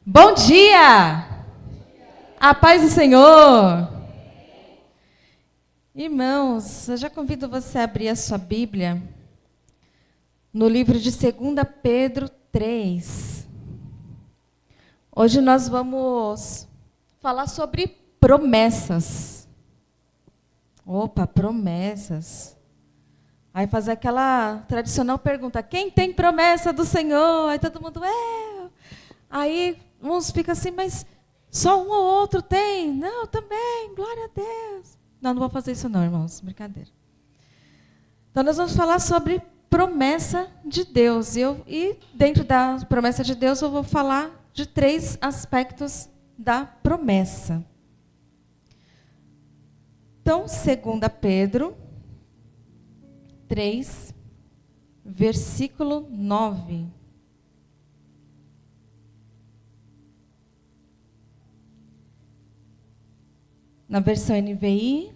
Bom dia! A paz do Senhor! Irmãos, eu já convido você a abrir a sua Bíblia no livro de 2 Pedro 3. Hoje nós vamos falar sobre promessas. Opa, promessas. Aí fazer aquela tradicional pergunta, quem tem promessa do Senhor? Aí todo mundo, Aí uns ficam assim, mas só um ou outro tem? Não, também, glória a Deus. Não vou fazer isso não, irmãos, brincadeira. Então nós vamos falar sobre promessa de Deus. E dentro da promessa de Deus eu vou falar de 3 aspectos da promessa. Então, 2 Pedro 3, versículo 9. Na versão NVI.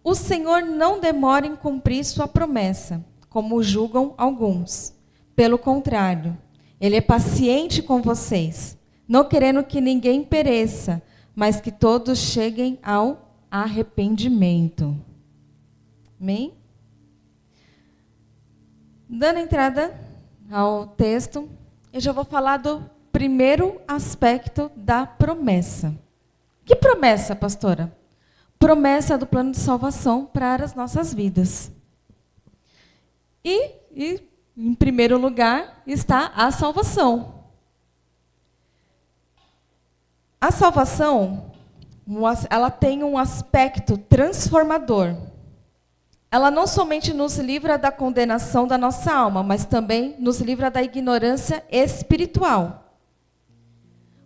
O Senhor não demora em cumprir sua promessa, como julgam alguns. Pelo contrário, Ele é paciente com vocês, não querendo que ninguém pereça, mas que todos cheguem ao arrependimento. Amém? Dando entrada ao texto, eu já vou falar do primeiro aspecto da promessa. Que promessa, pastora? Promessa do plano de salvação para as nossas vidas. E em primeiro lugar, está a salvação. A salvação, ela tem um aspecto transformador. Ela não somente nos livra da condenação da nossa alma, mas também nos livra da ignorância espiritual.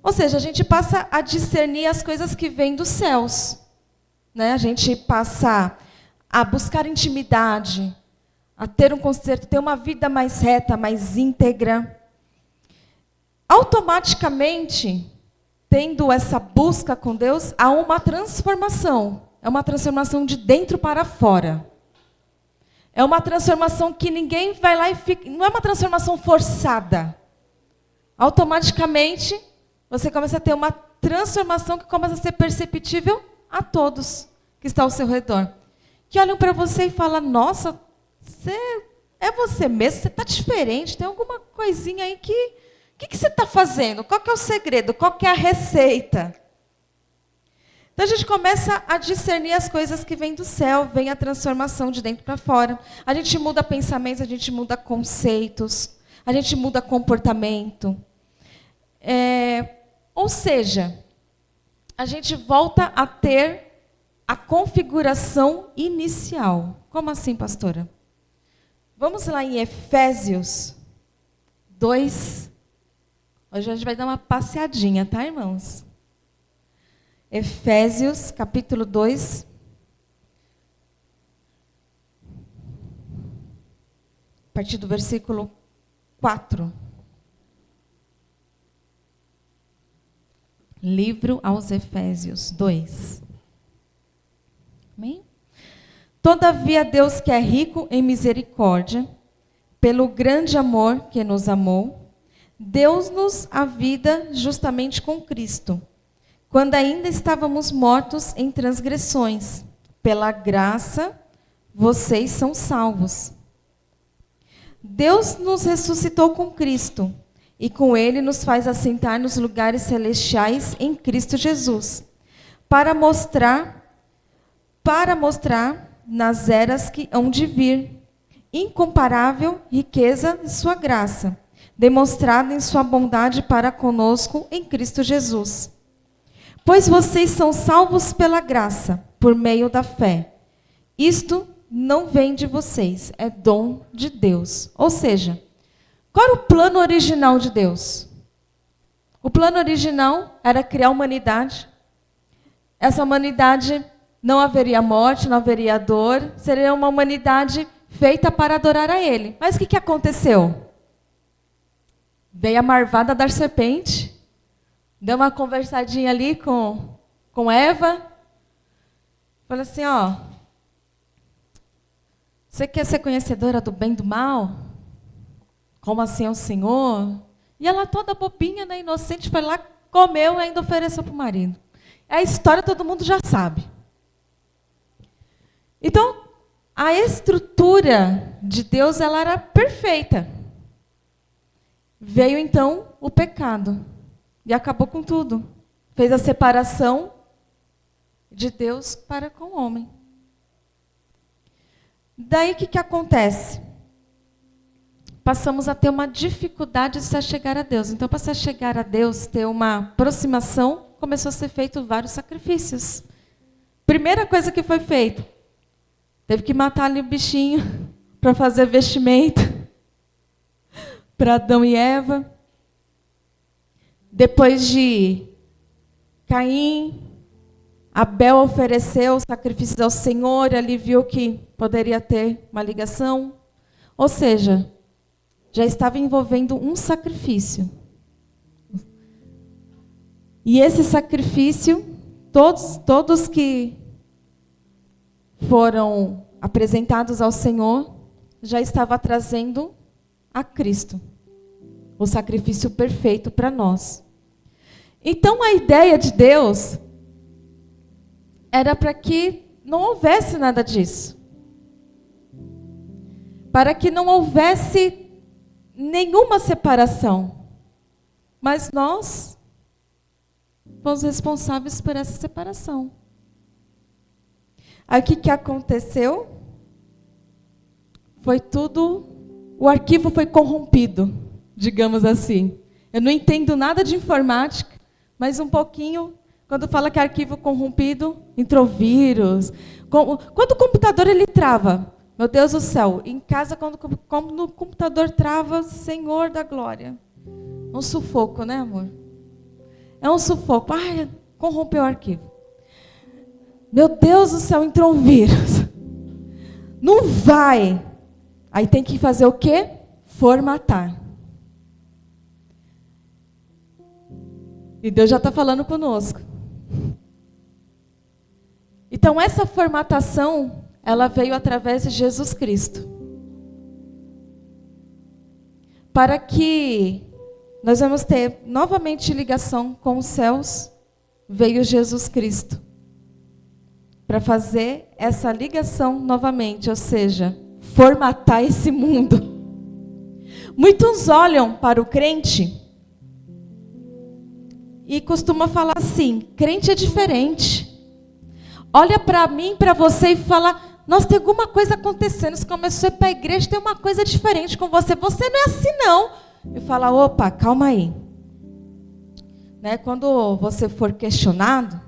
Ou seja, a gente passa a discernir as coisas que vêm dos céus. Né? A gente passa a buscar intimidade, a ter um conserto, ter uma vida mais reta, mais íntegra. Automaticamente, tendo essa busca com Deus, há uma transformação. É uma transformação de dentro para fora. É uma transformação que ninguém vai lá e fica... Não é uma transformação forçada. Automaticamente, você começa a ter uma transformação que começa a ser perceptível a todos que estão ao seu redor. Que olham para você e falam, nossa, é você mesmo, você está diferente, tem alguma coisinha aí que... O que você está fazendo? Qual que é o segredo? Qual que é a receita? Então a gente começa a discernir as coisas que vêm do céu, vem a transformação de dentro para fora. A gente muda pensamentos, a gente muda conceitos, a gente muda comportamento. Ou seja, a gente volta a ter a configuração inicial. Como assim, pastora? Vamos lá em Efésios 2. Hoje a gente vai dar uma passeadinha, tá, irmãos? Efésios, capítulo 2. A partir do versículo 4. Livro aos Efésios 2. Amém? Todavia, Deus, que é rico em misericórdia, pelo grande amor que nos amou, deu-nos a vida justamente com Cristo, quando ainda estávamos mortos em transgressões. Pela graça, vocês são salvos. Deus nos ressuscitou com Cristo, e com Ele nos faz assentar nos lugares celestiais em Cristo Jesus, para mostrar nas eras que hão de vir, incomparável riqueza de sua graça, demonstrada em sua bondade para conosco em Cristo Jesus. Pois vocês são salvos pela graça, por meio da fé. Isto não vem de vocês, é dom de Deus. Ou seja, qual era o plano original de Deus? O plano original era criar a humanidade. Essa humanidade não haveria morte, não haveria dor. Seria uma humanidade feita para adorar a Ele. Mas o que aconteceu? Veio a marvada da serpente. Deu uma conversadinha ali com Eva. Falou assim, você quer ser conhecedora do bem e do mal? Como assim é o Senhor? E ela toda bobinha, né, inocente, foi lá, comeu e ainda ofereceu para o marido. A história todo mundo já sabe. Então, a estrutura de Deus, ela era perfeita. Veio então o pecado e acabou com tudo. Fez a separação de Deus para com o homem. Daí o que acontece? Passamos a ter uma dificuldade de se chegar a Deus. Então, para se chegar a Deus, ter uma aproximação, começou a ser feito vários sacrifícios. Primeira coisa que foi feito, teve que matar ali o bichinho para fazer vestimenta para Adão e Eva. Depois de Caim, Abel ofereceu o sacrifício ao Senhor, ali viu que poderia ter uma ligação. Ou seja, já estava envolvendo um sacrifício. E esse sacrifício, todos que foram apresentados ao Senhor, já estava trazendo a Cristo, o sacrifício perfeito para nós. Então a ideia de Deus era para que não houvesse nada disso. Para que não houvesse nenhuma separação. Mas nós fomos responsáveis por essa separação. Aí o que aconteceu? Foi tudo, o arquivo foi corrompido, digamos assim. Eu não entendo nada de informática, mas um pouquinho, quando fala que é arquivo corrompido, entrou vírus. Quando o computador ele trava, meu Deus do céu, em casa quando o computador trava, Senhor da glória. É um sufoco, né, amor? É um sufoco. Ai, corrompeu o arquivo. Meu Deus do céu, entrou um vírus. Não vai. Aí tem que fazer o quê? Formatar. E Deus já está falando conosco. Então, essa formatação, ela veio através de Jesus Cristo. Para que nós vamos ter novamente ligação com os céus, veio Jesus Cristo. Para fazer essa ligação novamente, ou seja, formatar esse mundo. Muitos olham para o crente e costumam falar assim, crente é diferente. Olha para mim, para você e fala, nossa, tem alguma coisa acontecendo, você começou a ir para a igreja, tem uma coisa diferente com você. Você não é assim não. E fala, opa, calma aí. Né? Quando você for questionado,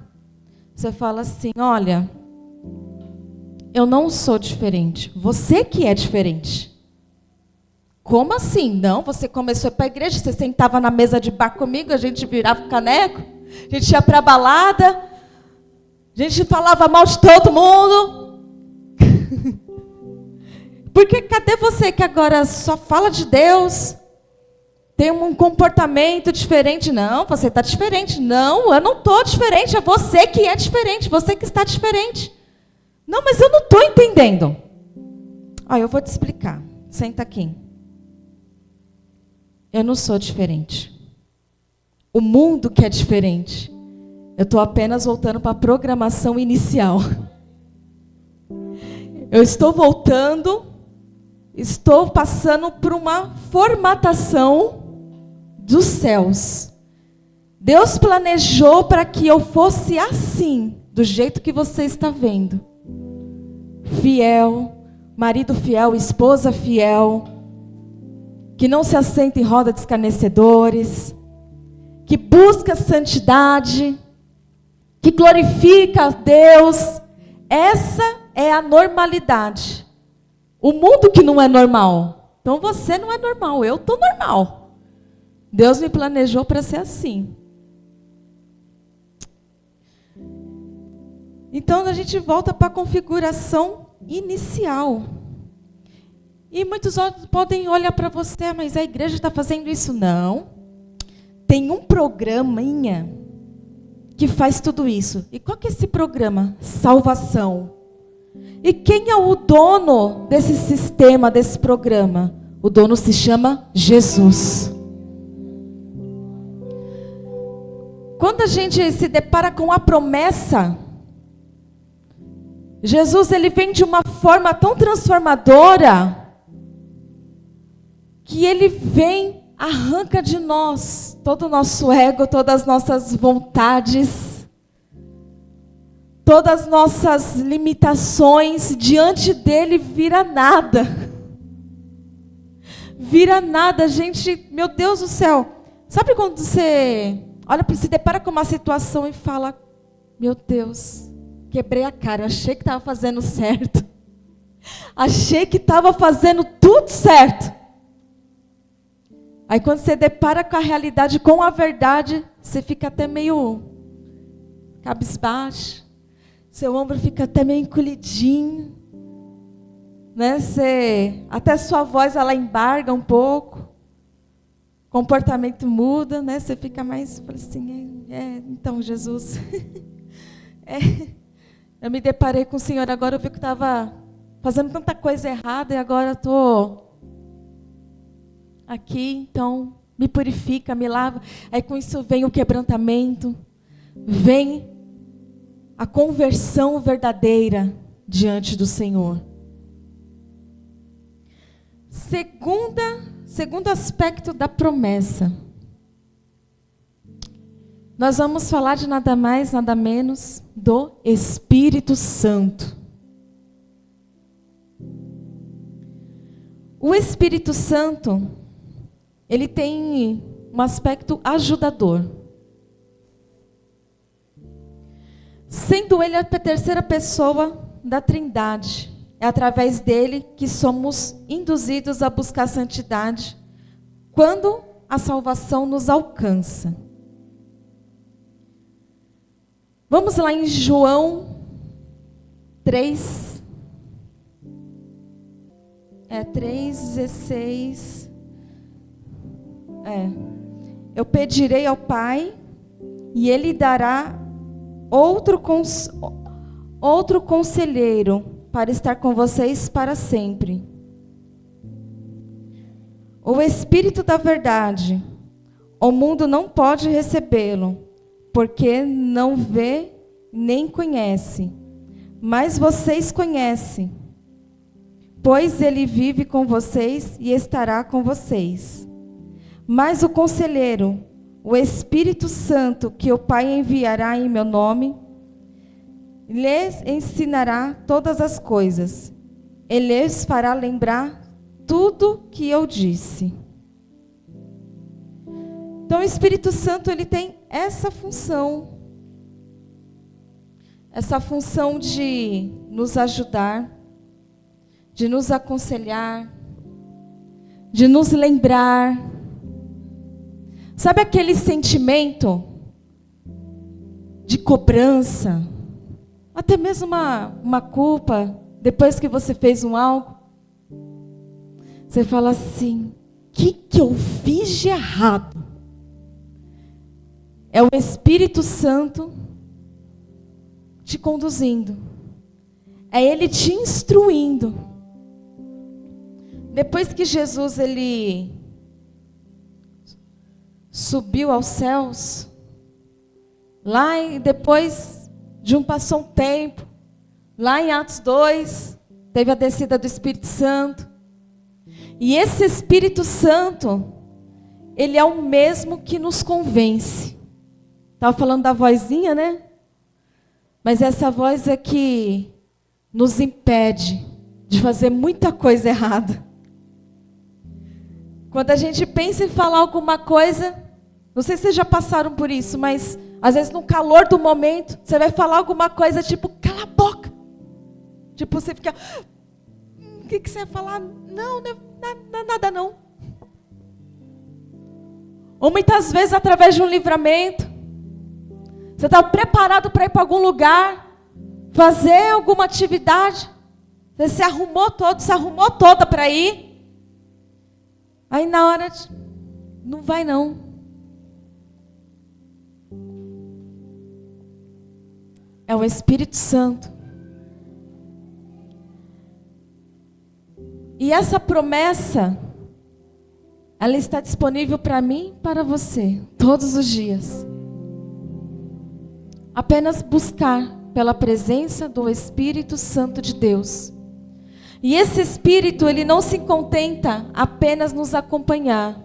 você fala assim, olha, eu não sou diferente, você que é diferente. Como assim? Não, você começou a ir para a igreja, você sentava na mesa de bar comigo, a gente virava o caneco, a gente ia para a balada, a gente falava mal de todo mundo. Porque cadê você que agora só fala de Deus? Tem um comportamento diferente. Não, você está diferente. Não, eu não estou diferente. É você que é diferente. Você que está diferente. Não, mas eu não estou entendendo. Eu vou te explicar. Senta aqui. Eu não sou diferente. O mundo que é diferente. Eu estou apenas voltando para a programação inicial. Eu estou voltando, estou passando por uma formatação dos céus. Deus planejou para que eu fosse assim, do jeito que você está vendo. Fiel, marido fiel, esposa fiel, que não se assenta em roda de escarnecedores, que busca santidade, que glorifica a Deus. Essa é a normalidade. O mundo que não é normal. Então você não é normal, eu estou normal. Deus me planejou para ser assim. Então a gente volta para a configuração inicial. E muitos podem olhar para você, mas a igreja está fazendo isso. Não. Tem um programinha que faz tudo isso. E qual que é esse programa? Salvação. E quem é o dono desse sistema, desse programa? O dono se chama Jesus. Quando a gente se depara com a promessa, Jesus ele vem de uma forma tão transformadora, que ele vem, arranca de nós todo o nosso ego, todas as nossas vontades, todas as nossas limitações, diante dele vira nada. Vira nada, gente, meu Deus do céu. Sabe quando você olha, se depara com uma situação e fala, meu Deus, quebrei a cara, achei que estava fazendo certo. Achei que estava fazendo tudo certo. Aí quando você depara com a realidade, com a verdade, você fica até meio cabisbaixo. Seu ombro fica até meio encolhidinho. Né? Até sua voz ela embarga um pouco. O comportamento muda, né? Você fica mais, fala assim, então Jesus, eu me deparei com o Senhor, agora eu vi que estava fazendo tanta coisa errada e agora estou aqui, então me purifica, me lava. Aí com isso vem o quebrantamento, vem a conversão verdadeira diante do Senhor. Segundo aspecto da promessa, nós vamos falar de nada mais, nada menos do Espírito Santo. O Espírito Santo, ele tem um aspecto ajudador. Sendo ele a terceira pessoa da Trindade. É através dele que somos induzidos a buscar santidade quando a salvação nos alcança. Vamos lá em João 3. 3:16. Eu pedirei ao Pai e Ele dará outro conselheiro para estar com vocês para sempre. O Espírito da verdade, o mundo não pode recebê-lo, porque não vê nem conhece. Mas vocês conhecem, pois ele vive com vocês e estará com vocês. Mas o conselheiro, o Espírito Santo, que o Pai enviará em meu nome, lhes ensinará todas as coisas. Ele lhes fará lembrar tudo que eu disse. Então o Espírito Santo ele tem essa função de nos ajudar, de nos aconselhar, de nos lembrar. Sabe aquele sentimento de cobrança? Até mesmo uma culpa, depois que você fez algo. Você fala assim, o que eu fiz de errado? É o Espírito Santo te conduzindo. É Ele te instruindo. Depois que Jesus ele subiu aos céus, lá e depois passou um tempo, lá em Atos 2, teve a descida do Espírito Santo. E esse Espírito Santo, ele é o mesmo que nos convence. Estava falando da vozinha, né? Mas essa voz é que nos impede de fazer muita coisa errada. Quando a gente pensa em falar alguma coisa, não sei se vocês já passaram por isso, mas às vezes no calor do momento, você vai falar alguma coisa tipo, cala a boca. Tipo, você fica, o que você vai falar? Não, nada não. Ou muitas vezes através de um livramento, você está preparado para ir para algum lugar, fazer alguma atividade, você se arrumou toda para ir, aí na hora, não vai não. É o Espírito Santo. E essa promessa ela está disponível para mim e para você, todos os dias. Apenas buscar pela presença do Espírito Santo de Deus. E esse Espírito, ele não se contenta apenas nos acompanhar.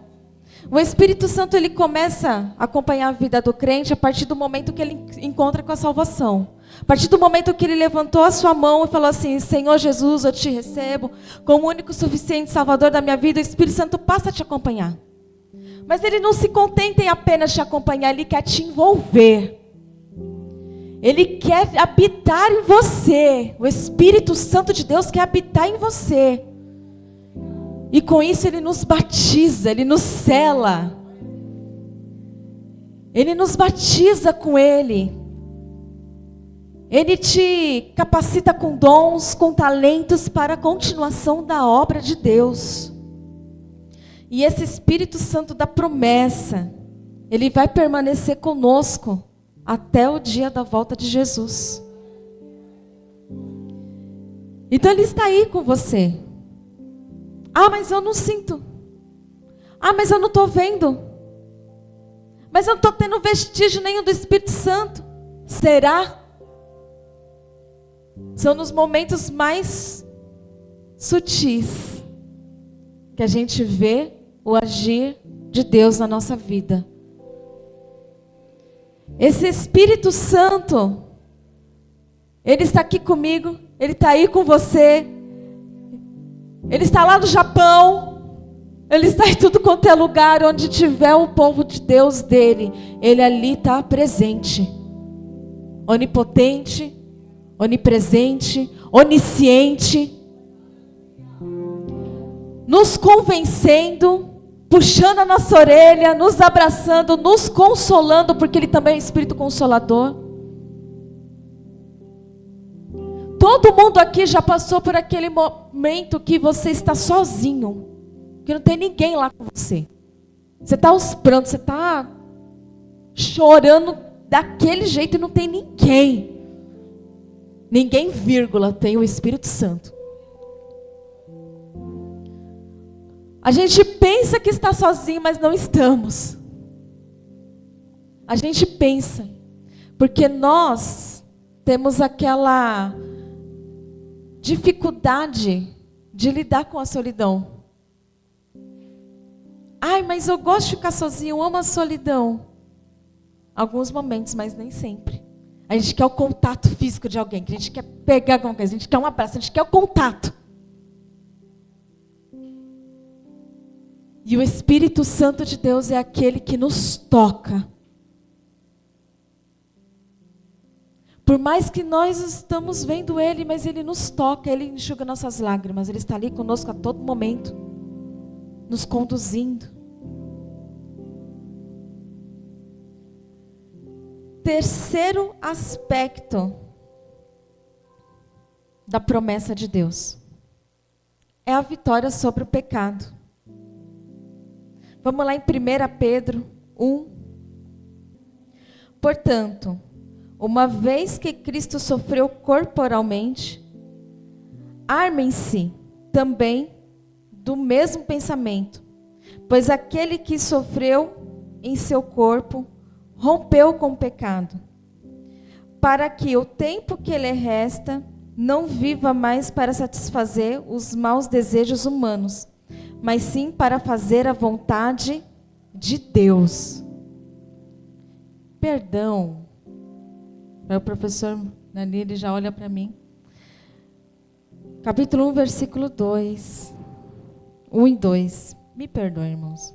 O Espírito Santo, ele começa a acompanhar a vida do crente a partir do momento que ele encontra com a salvação. A partir do momento que ele levantou a sua mão e falou assim: Senhor Jesus, eu te recebo como o único suficiente Salvador da minha vida, o Espírito Santo passa a te acompanhar. Mas ele não se contenta em apenas te acompanhar, ele quer te envolver. Ele quer habitar em você. O Espírito Santo de Deus quer habitar em você. E com isso ele nos batiza, ele nos sela. Ele nos batiza com ele. Ele te capacita com dons, com talentos para a continuação da obra de Deus. E esse Espírito Santo da promessa, ele vai permanecer conosco até o dia da volta de Jesus. Então ele está aí com você. Ah, mas eu não sinto. Ah, mas eu não estou vendo. Mas eu não estou tendo vestígio nenhum do Espírito Santo. Será? São nos momentos mais sutis que a gente vê o agir de Deus na nossa vida. Esse Espírito Santo, ele está aqui comigo, ele está aí com você, ele está lá no Japão, ele está em tudo quanto é lugar, onde tiver o povo de Deus dele, ele ali está presente, onipotente, onipresente, onisciente, nos convencendo, puxando a nossa orelha, nos abraçando, nos consolando, porque ele também é Espírito Consolador. Todo mundo aqui já passou por aquele momento que você está sozinho, que não tem ninguém lá com você. Você está aos prantos, você está chorando daquele jeito e não tem ninguém. Ninguém, vírgula, tem o Espírito Santo. A gente pensa que está sozinho, mas não estamos. A gente pensa, porque nós temos aquela dificuldade de lidar com a solidão. Ai, mas eu gosto de ficar sozinho, eu amo a solidão. Alguns momentos, mas nem sempre. A gente quer o contato físico de alguém, a gente quer pegar alguma coisa, a gente quer um abraço, a gente quer o contato. E o Espírito Santo de Deus é aquele que nos toca. Por mais que nós estamos vendo Ele, mas Ele nos toca, Ele enxuga nossas lágrimas. Ele está ali conosco a todo momento, nos conduzindo. Terceiro aspecto da promessa de Deus é a vitória sobre o pecado. Vamos lá em 1 Pedro 1. Portanto, uma vez que Cristo sofreu corporalmente, armem-se também do mesmo pensamento, pois aquele que sofreu em seu corpo rompeu com o pecado, para que o tempo que lhe resta não viva mais para satisfazer os maus desejos humanos, mas sim para fazer a vontade de Deus. Perdão. O professor Nani, ele já olha para mim. Capítulo 1, versículo 2. 1 e 2. Me perdoe, irmãos.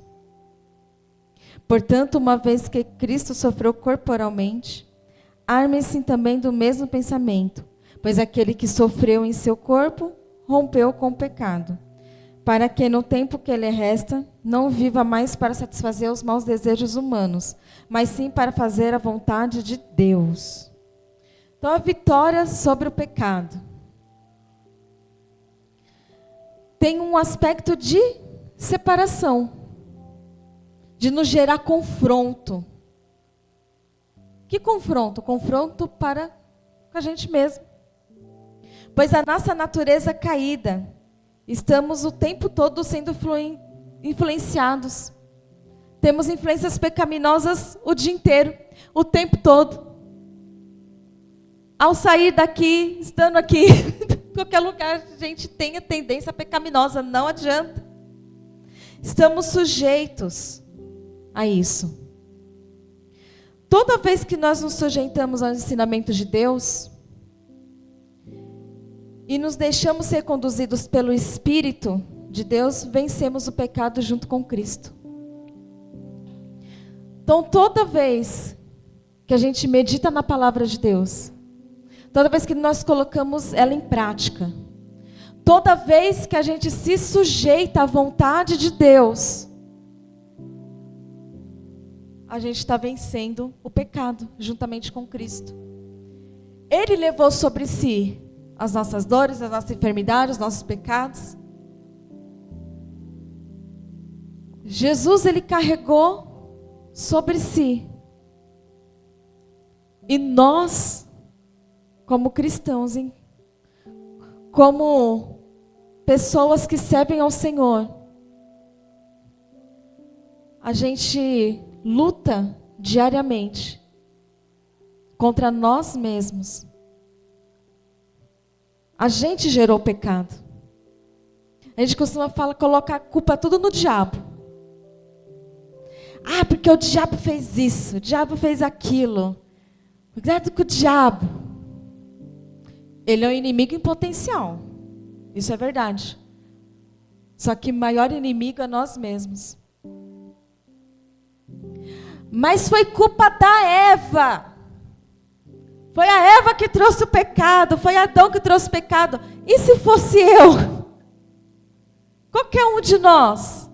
Portanto, uma vez que Cristo sofreu corporalmente, armem-se também do mesmo pensamento, pois aquele que sofreu em seu corpo rompeu com o pecado, para que no tempo que lhe resta, não viva mais para satisfazer os maus desejos humanos, mas sim para fazer a vontade de Deus. Então, a vitória sobre o pecado tem um aspecto de separação, de nos gerar confronto. Que confronto? Confronto para com a gente mesmo. Pois a nossa natureza caída, estamos o tempo todo sendo influenciados. Temos influências pecaminosas o dia inteiro, o tempo todo. Ao sair daqui, estando aqui, em qualquer lugar, a gente tem a tendência pecaminosa, não adianta. Estamos sujeitos a isso. Toda vez que nós nos sujeitamos aos ensinamentos de Deus e nos deixamos ser conduzidos pelo Espírito de Deus, vencemos o pecado junto com Cristo. Então, toda vez que a gente medita na palavra de Deus, toda vez que nós colocamos ela em prática, toda vez que a gente se sujeita à vontade de Deus, a gente está vencendo o pecado juntamente com Cristo. Ele levou sobre si as nossas dores, as nossas enfermidades, os nossos pecados. Jesus, ele carregou sobre si. E nós, como cristãos, como pessoas que servem ao Senhor, a gente luta diariamente contra nós mesmos. A gente gerou o pecado. A gente costuma colocar a culpa tudo no diabo. Ah, porque o diabo fez isso, o diabo fez aquilo. Cuidado com o diabo. Ele é um inimigo em potencial. Isso é verdade. Só que o maior inimigo é nós mesmos. Mas foi culpa da Eva. Foi a Eva que trouxe o pecado. Foi Adão que trouxe o pecado. E se fosse eu? Qualquer um de nós.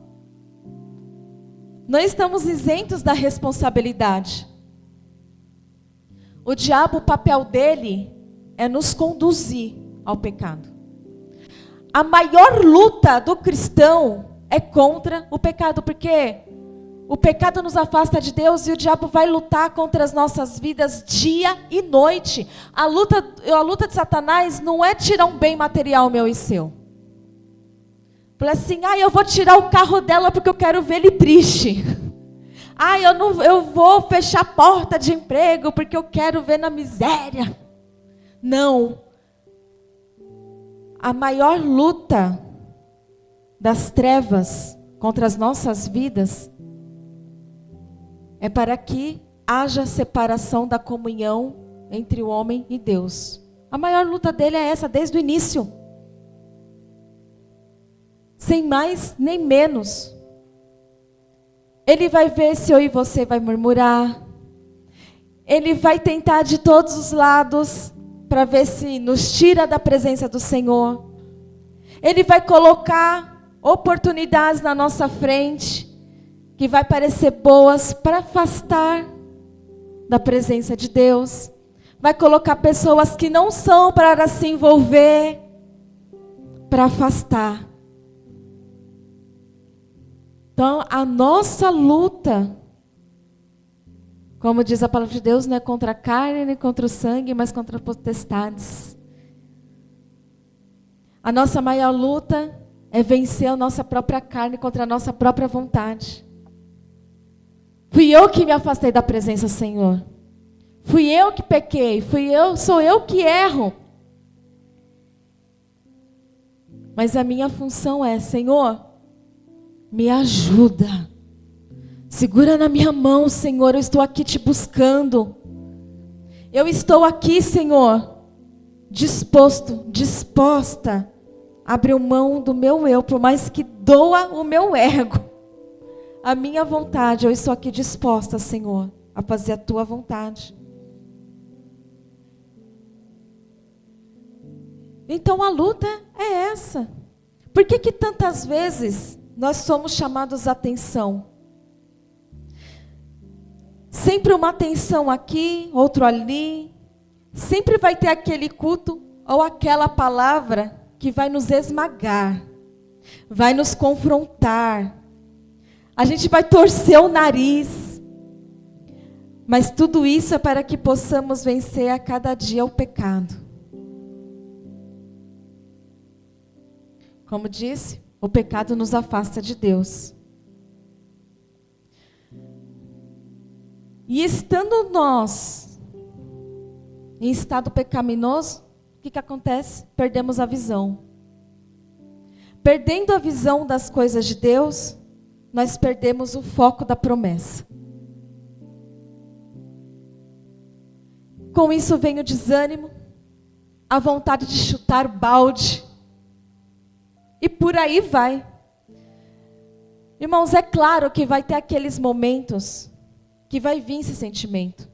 Não estamos isentos da responsabilidade. O diabo, o papel dele é nos conduzir ao pecado. A maior luta do cristão é contra o pecado, porque o pecado nos afasta de Deus e o diabo vai lutar contra as nossas vidas dia e noite. A luta de Satanás não é tirar um bem material meu e seu. Fala assim, eu vou tirar o carro dela porque eu quero ver ele triste. Eu vou fechar a porta de emprego porque eu quero ver na miséria. Não. A maior luta das trevas contra as nossas vidas é para que haja separação da comunhão entre o homem e Deus. A maior luta dele é essa, desde o início. Sem mais nem menos. Ele vai ver se eu e você vai murmurar. Ele vai tentar de todos os lados para ver se nos tira da presença do Senhor. Ele vai colocar oportunidades na nossa frente que vai parecer boas para afastar da presença de Deus. Vai colocar pessoas que não são para se envolver, para afastar. Então, a nossa luta, como diz a palavra de Deus, não é contra a carne, nem contra o sangue, mas contra as potestades. A nossa maior luta é vencer a nossa própria carne contra a nossa própria vontade. Fui eu que me afastei da presença do Senhor. Fui eu que pequei, sou eu que erro. Mas a minha função é, Senhor, me ajuda. Segura na minha mão, Senhor, eu estou aqui te buscando. Eu estou aqui, Senhor, disposta a abrir mão do meu eu, por mais que doa o meu ego. A minha vontade, eu estou aqui disposta, Senhor, a fazer a tua vontade. Então a luta é essa. Por que tantas vezes nós somos chamados a atenção? Sempre uma atenção aqui, outro ali. Sempre vai ter aquele culto ou aquela palavra que vai nos esmagar, vai nos confrontar. A gente vai torcer o nariz. Mas tudo isso é para que possamos vencer a cada dia o pecado. Como disse, o pecado nos afasta de Deus. E estando nós em estado pecaminoso, o que acontece? Perdemos a visão. Perdendo a visão das coisas de Deus, nós perdemos o foco da promessa. Com isso vem o desânimo, a vontade de chutar o balde. E por aí vai. Irmãos, é claro que vai ter aqueles momentos que vai vir esse sentimento.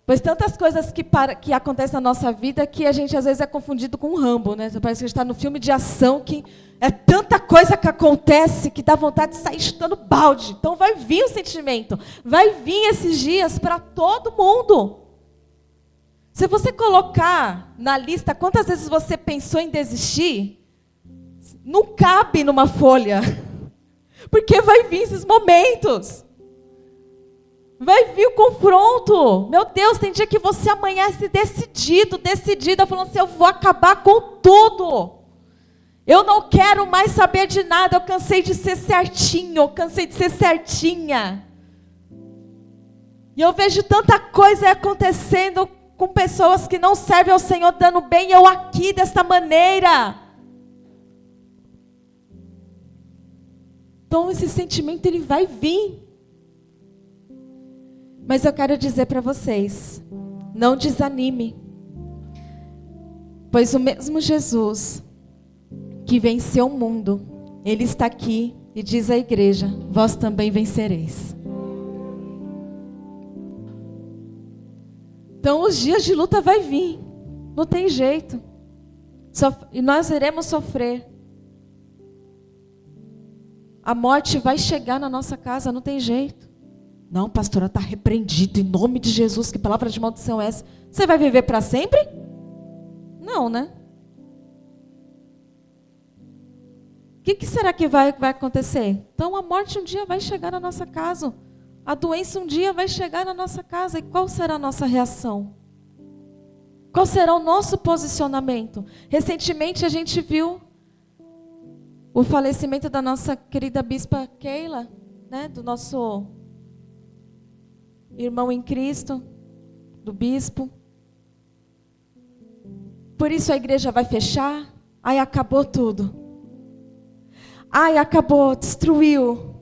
Pois tantas coisas que acontecem na nossa vida que a gente às vezes é confundido com um Rambo, né? Parece que a gente está no filme de ação que é tanta coisa que acontece que dá vontade de sair chutando balde. Então vai vir o sentimento, vai vir esses dias para todo mundo. Se você colocar na lista quantas vezes você pensou em desistir, não cabe numa folha, porque vai vir esses momentos. Vai vir o confronto. Meu Deus, tem dia que você amanhece decidida, falando assim, eu vou acabar com tudo. Eu não quero mais saber de nada, eu cansei de ser certinho, eu cansei de ser certinha. E eu vejo tanta coisa acontecendo com pessoas que não servem ao Senhor, dando bem, eu aqui desta maneira. Então esse sentimento ele vai vir. Mas eu quero dizer para vocês, não desanime. Pois o mesmo Jesus que venceu o mundo, Ele está aqui e diz à igreja, vós também vencereis. Então os dias de luta vai vir, não tem jeito. E nós iremos sofrer. A morte vai chegar na nossa casa, não tem jeito. Não, pastora, está repreendido em nome de Jesus, que palavra de maldição é essa? Você vai viver para sempre? Não, né? O que será que vai acontecer? Então a morte um dia vai chegar na nossa casa. A doença um dia vai chegar na nossa casa. E qual será a nossa reação? Qual será o nosso posicionamento? Recentemente a gente viu o falecimento da nossa querida bispa Keila, né? Do nosso irmão em Cristo, do bispo. Por isso a igreja vai fechar. Ai, acabou tudo. Ai, acabou, destruiu.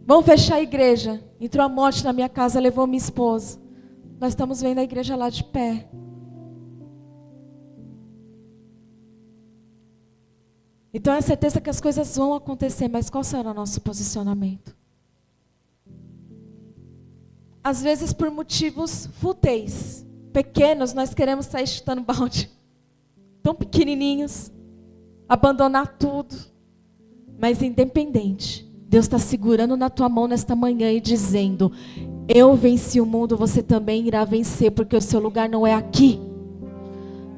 Vão fechar a igreja. Entrou a morte na minha casa, levou minha esposa. Nós estamos vendo a igreja lá de pé. Então é certeza que as coisas vão acontecer, mas qual será o nosso posicionamento? Às vezes por motivos fúteis, pequenos, nós queremos sair chutando balde. Tão pequenininhos, abandonar tudo. Mas independente, Deus está segurando na tua mão nesta manhã e dizendo, eu venci o mundo, você também irá vencer, porque o seu lugar não é aqui.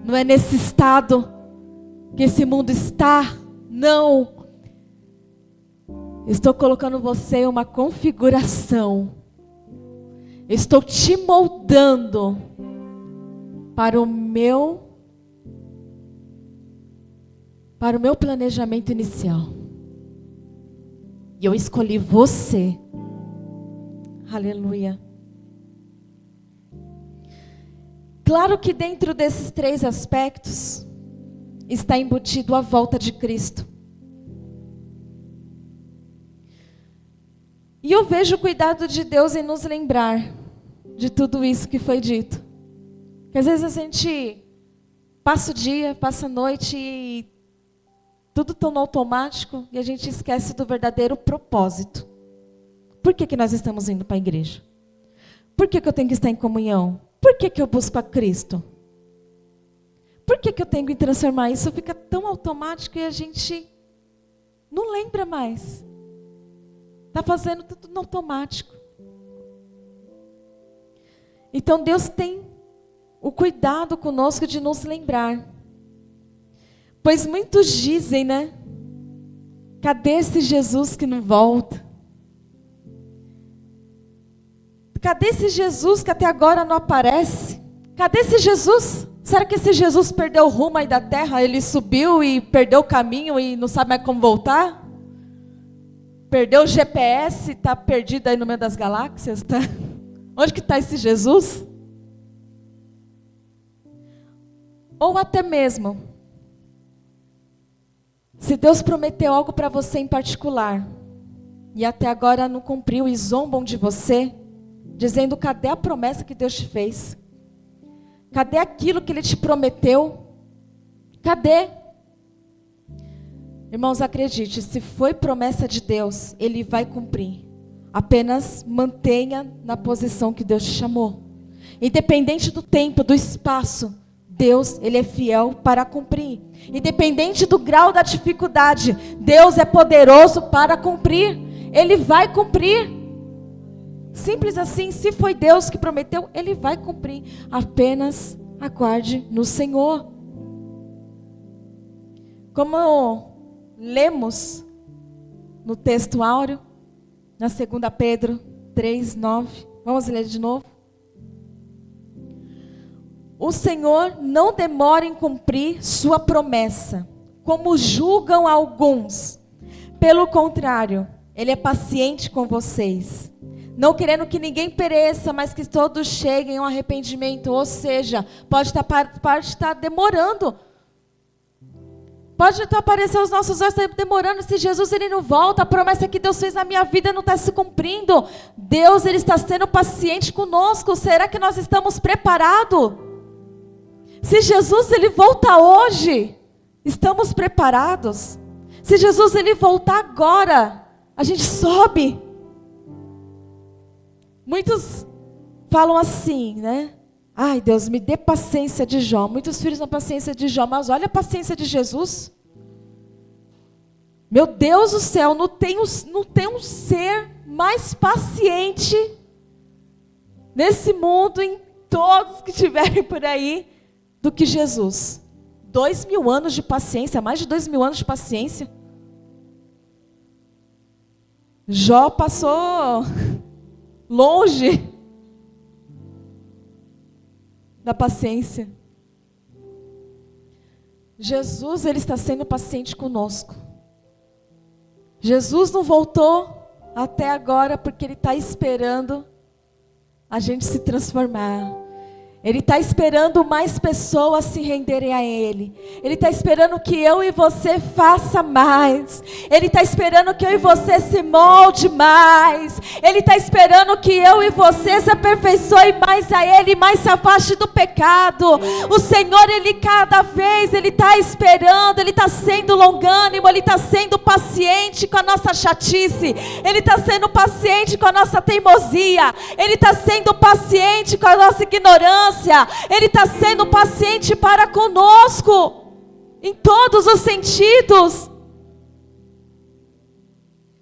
Não é nesse estado que esse mundo está, não. Estou colocando você em uma configuração. Estou te moldando para o meu planejamento inicial. E eu escolhi você. Aleluia. Claro que dentro desses 3 aspectos está embutido a volta de Cristo. E eu vejo o cuidado de Deus em nos lembrar de tudo isso que foi dito. Porque às vezes a gente passa o dia, passa a noite e tudo tão no automático e a gente esquece do verdadeiro propósito. Por que nós estamos indo para a igreja? Por que eu tenho que estar em comunhão? Por que eu busco a Cristo? Por que eu tenho que transformar isso? Fica tão automático e a gente não lembra mais. Está fazendo tudo no automático. Então Deus tem o cuidado conosco de nos lembrar. Pois muitos dizem, né? Cadê esse Jesus que não volta? Cadê esse Jesus que até agora não aparece? Cadê esse Jesus? Será que esse Jesus perdeu o rumo aí da terra? Ele subiu e perdeu o caminho e não sabe mais como voltar? Perdeu o GPS, está perdido aí no meio das galáxias, tá? Onde que está esse Jesus? Ou até mesmo, se Deus prometeu algo para você em particular, e até agora não cumpriu e zombam de você, dizendo: cadê a promessa que Deus te fez? Cadê aquilo que Ele te prometeu? Cadê? Irmãos, acredite, se foi promessa de Deus, Ele vai cumprir. Apenas mantenha na posição que Deus te chamou. Independente do tempo, do espaço, Deus, Ele é fiel para cumprir. Independente do grau da dificuldade, Deus é poderoso para cumprir. Ele vai cumprir. Simples assim, se foi Deus que prometeu, Ele vai cumprir. Apenas aguarde no Senhor. Como lemos no texto áureo, na 2 Pedro 3:9. Vamos ler de novo? O Senhor não demora em cumprir sua promessa, como julgam alguns. Pelo contrário, Ele é paciente com vocês, não querendo que ninguém pereça, mas que todos cheguem ao arrependimento. Ou seja, pode estar demorando. Pode estar aparecendo os nossos olhos demorando. Se Jesus Ele não volta, a promessa que Deus fez na minha vida não está se cumprindo. Deus Ele está sendo paciente conosco. Será que nós estamos preparados? Se Jesus Ele volta hoje, estamos preparados? Se Jesus Ele voltar agora, a gente sobe. Muitos falam assim, né? Ai, Deus, me dê paciência de Jó. Muitos filhos dão paciência de Jó, mas olha a paciência de Jesus. Meu Deus do céu, não tem um ser mais paciente nesse mundo, em todos que estiverem por aí, do que Jesus. 2000 anos de paciência, mais de 2000 anos de paciência. Jó passou longe da paciência. Jesus, Ele está sendo paciente conosco. Jesus não voltou até agora porque Ele está esperando a gente se transformar. Ele está esperando mais pessoas se renderem a Ele. Ele está esperando que eu e você faça mais. Ele está esperando que eu e você se molde mais. Ele está esperando que eu e você se aperfeiçoe mais a Ele, mais se afaste do pecado. O Senhor, Ele cada vez, Ele está esperando, Ele está sendo longânimo, Ele está sendo paciente com a nossa chatice. Ele está sendo paciente com a nossa teimosia. Ele está sendo paciente com a nossa ignorância. Ele está sendo paciente para conosco, em todos os sentidos.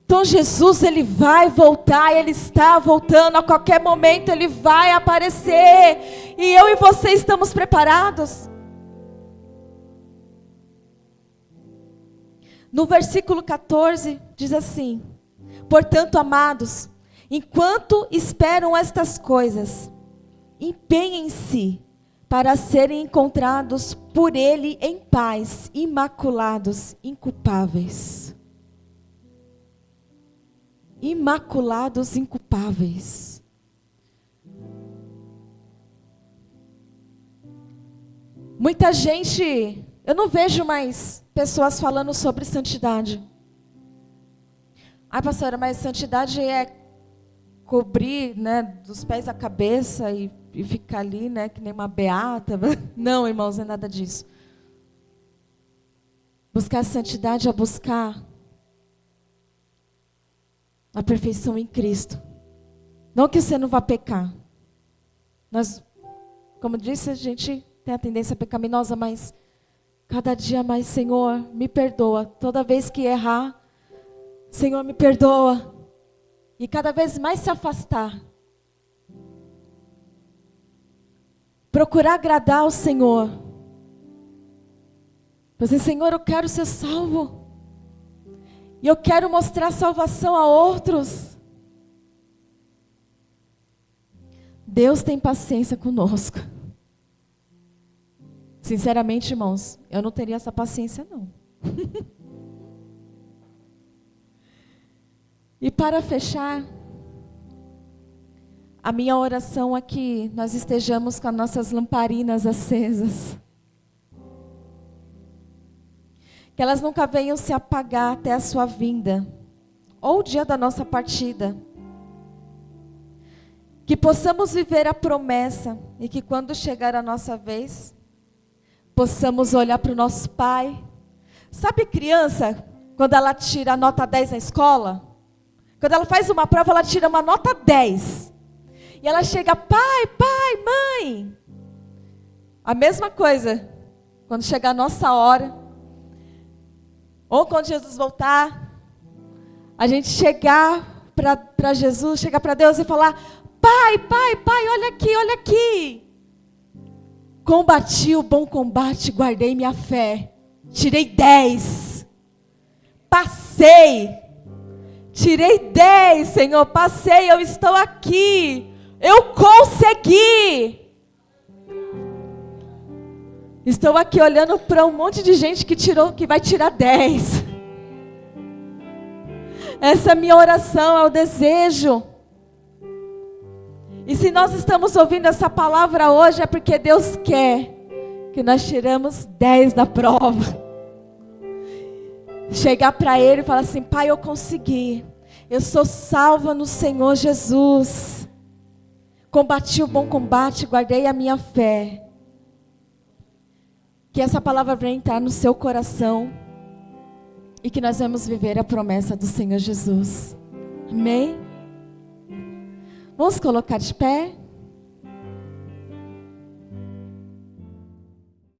Então Jesus, Ele vai voltar, Ele está voltando, a qualquer momento Ele vai aparecer, e eu e você estamos preparados? No versículo 14, diz assim: portanto, amados, enquanto esperam estas coisas, empenhem-se para serem encontrados por Ele em paz, imaculados, inculpáveis. Imaculados, inculpáveis. Muita gente, eu não vejo mais pessoas falando sobre santidade. Ai, pastora, mas santidade é cobrir, né, dos pés à cabeça e ficar ali, né, que nem uma beata. Não, irmãos, não é nada disso. Buscar a santidade é buscar a perfeição em Cristo. Não que você não vá pecar. Nós, como disse, a gente tem a tendência pecaminosa, mas cada dia mais, Senhor, me perdoa. Toda vez que errar, Senhor, me perdoa. E cada vez mais se afastar. Procurar agradar ao Senhor. Dizer, Senhor, eu quero ser salvo. E eu quero mostrar salvação a outros. Deus tem paciência conosco. Sinceramente, irmãos, eu não teria essa paciência, não. E para fechar, A minha oração é que nós estejamos com as nossas lamparinas acesas. Que elas nunca venham se apagar até a sua vinda, ou o dia da nossa partida. Que possamos viver a promessa e que quando chegar a nossa vez, possamos olhar para o nosso pai. Sabe criança, quando ela tira a nota 10 na escola? Quando ela faz uma prova, ela tira uma nota 10. E ela chega, pai, mãe. A mesma coisa, quando chegar a nossa hora, ou quando Jesus voltar, a gente chegar para Jesus, chegar para Deus e falar, pai, olha aqui. Combati o bom combate, guardei minha fé. Tirei 10. Passei. Tirei 10, Senhor, passei, eu estou aqui. Eu consegui. Estou aqui olhando para um monte de gente que vai tirar 10. Essa é a minha oração, é o desejo. E se nós estamos ouvindo essa palavra hoje, é porque Deus quer que nós tiramos 10 da prova. Chegar para Ele e falar assim, pai, eu consegui. Eu sou salva no Senhor Jesus. Combati o bom combate, guardei a minha fé. Que essa palavra venha entrar no seu coração. E que nós vamos viver a promessa do Senhor Jesus. Amém? Vamos colocar de pé?